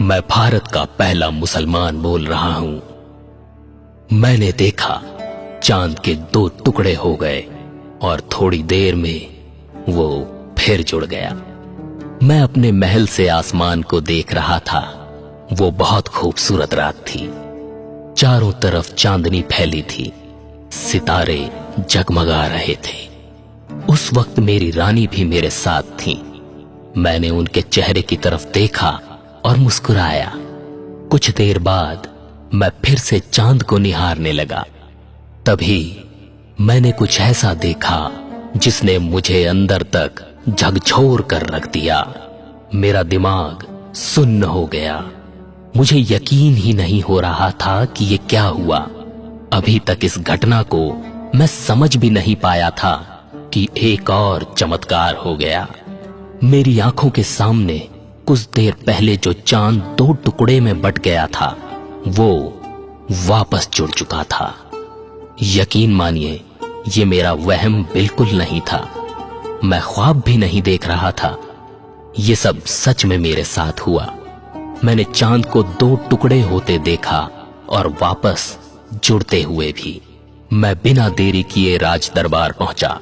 मैं भारत का पहला मुसलमान बोल रहा हूं। मैंने देखा चांद के 2 टुकड़े हो गए और थोड़ी देर में वो फिर जुड़ गया। मैं अपने महल से आसमान को देख रहा था। वो बहुत खूबसूरत रात थी। चारों तरफ चांदनी फैली थी, सितारे जगमगा रहे थे। उस वक्त मेरी रानी भी मेरे साथ थी। मैंने उनके चेहरे की तरफ देखा और मुस्कुराया। कुछ देर बाद मैं फिर से चांद को निहारने लगा। तभी मैंने कुछ ऐसा देखा जिसने मुझे अंदर तक झकझोर कर रख दिया। मेरा दिमाग सुन्न हो गया। मुझे यकीन ही नहीं हो रहा था कि ये क्या हुआ। अभी तक इस घटना को मैं समझ भी नहीं पाया था कि एक और चमत्कार हो गया। मेरी आंखों के सामने कुछ देर पहले जो चांद 2 टुकड़े में बट गया था, वो वापस जुड़ चुका था। यकीन मानिए, ये मेरा वहम बिल्कुल नहीं था। मैं ख्वाब भी नहीं देख रहा था। ये सब सच में मेरे साथ हुआ। मैंने चांद को 2 टुकड़े होते देखा और वापस जुड़ते हुए भी। मैं बिना देरी किए राज दरबार पहुंचा।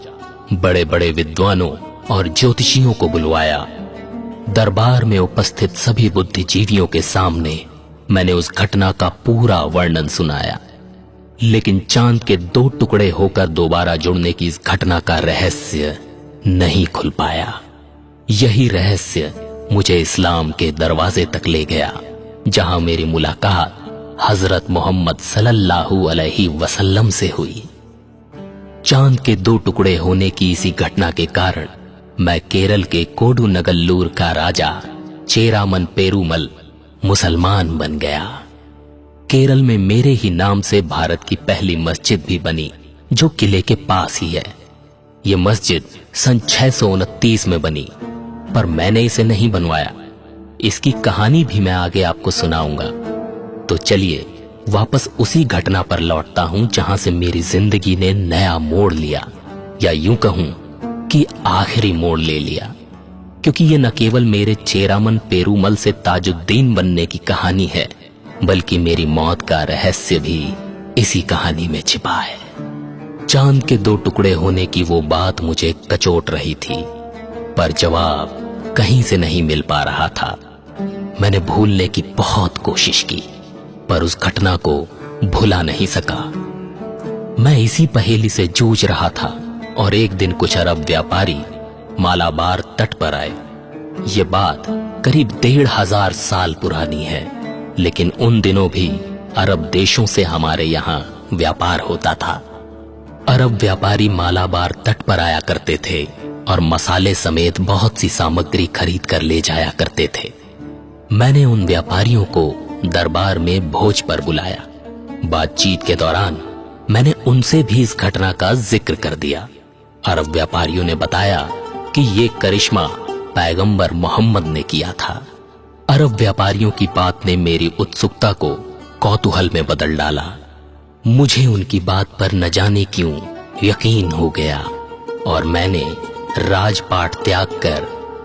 बड़े बड़े विद्वानों और ज्योतिषियों को बुलवाया। दरबार में उपस्थित सभी बुद्धिजीवियों के सामने मैंने उस घटना का पूरा वर्णन सुनाया। लेकिन चांद के 2 टुकड़े होकर दोबारा जुड़ने की इस घटना का रहस्य नहीं खुल पाया। यही रहस्य मुझे इस्लाम के दरवाजे तक ले गया, जहां मेरी मुलाकात हजरत मोहम्मद सल्लल्लाहु अलैहि वसल्लम से हुई। चांद के 2 टुकड़े होने की इसी घटना के कारण मैं केरल के कोडुनगल्लूर का राजा चेरामन पेरूमल मुसलमान बन गया। केरल में मेरे ही नाम से भारत की पहली मस्जिद भी बनी, जो किले के पास ही है। ये मस्जिद सन 629 में बनी, पर मैंने इसे नहीं बनवाया। इसकी कहानी भी मैं आगे आपको सुनाऊंगा। तो चलिए वापस उसी घटना पर लौटता हूं जहां से मेरी जिंदगी ने नया मोड़ लिया, या यूं कहूं कि आखिरी मोड़ ले लिया। क्योंकि ये न केवल मेरे चेरामन पेरूमल से ताजुद्दीन बनने की कहानी है, बल्कि मेरी मौत का रहस्य भी इसी कहानी में छिपा है। चांद के 2 टुकड़े होने की वो बात मुझे कचोट रही थी, पर जवाब कहीं से नहीं मिल पा रहा था। मैंने भूलने की बहुत कोशिश की, पर उस घटना को भुला नहीं सका। मैं इसी पहेली से जूझ रहा था और एक दिन कुछ अरब व्यापारी मालाबार तट पर आए। ये बात करीब 1500 साल पुरानी है, लेकिन उन दिनों भी अरब देशों से हमारे यहाँ व्यापार होता था। अरब व्यापारी मालाबार तट पर आया करते थे और मसाले समेत बहुत सी सामग्री खरीद कर ले जाया करते थे। मैंने उन व्यापारियों को दरबार में भोज पर बुलाया। बातचीत के दौरान मैंने उनसे भी इस घटना का जिक्र कर दिया। अरब व्यापारियों ने बताया कि ये करिश्मा पैगंबर मोहम्मद ने किया था। अरब व्यापारियों की बात ने मेरी उत्सुकता को कौतूहल में बदल डाला। मुझे उनकी बात पर न जाने क्यों यकीन हो गया और मैंने राजपाट त्याग कर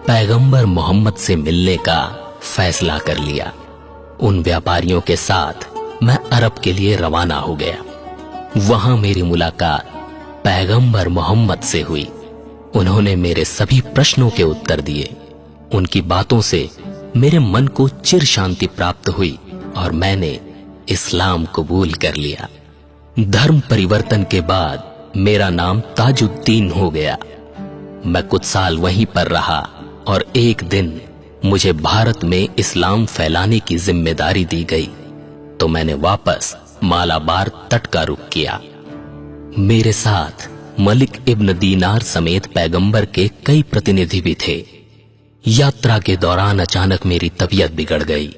पैगंबर मोहम्मद से मिलने का फैसला कर लिया। उन व्यापारियों के साथ मैं अरब के लिए रवाना हो गया। वहां मेरी मुलाकात पैगंबर मोहम्मद से हुई। उन्होंने मेरे सभी प्रश्नों के उत्तर दिए। उनकी बातों से मेरे मन को चिर शांति प्राप्त हुई और मैंने इस्लाम कबूल कर लिया। धर्म परिवर्तन के बाद मेरा नाम ताजुद्दीन हो गया। मैं कुछ साल वहीं पर रहा और एक दिन मुझे भारत में इस्लाम फैलाने की जिम्मेदारी दी गई, तो मैंने वापस मालाबार तट का रुख किया। मेरे साथ मलिक इब्न दीनार समेत पैगंबर के कई प्रतिनिधि भी थे। यात्रा के दौरान अचानक मेरी तबीयत बिगड़ गई।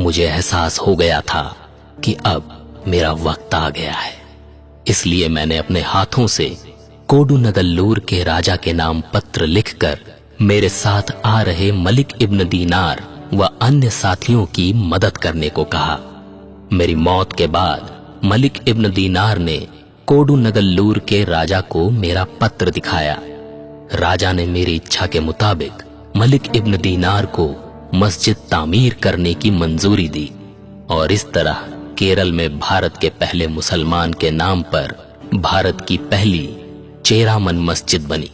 मुझे एहसास हो गया था कि अब मेरा वक्त आ गया है। इसलिए मैंने अपने हाथों से कोडुनगल्लूर के राजा के नाम पत्र लिखकर मेरे साथ आ रहे मलिक इब्न दीनार व अन्य साथियों की मदद करने को कहा। मेरी मौत के बाद मलिक इब्न दीनार ने कोडुनगल्लूर के राजा को मेरा पत्र दिखाया। राजा ने मेरी इच्छा के मुताबिक मलिक इब्न दीनार को मस्जिद तामीर करने की मंजूरी दी और इस तरह केरल में भारत के पहले मुसलमान के नाम पर भारत की पहली चेरामन मस्जिद बनी।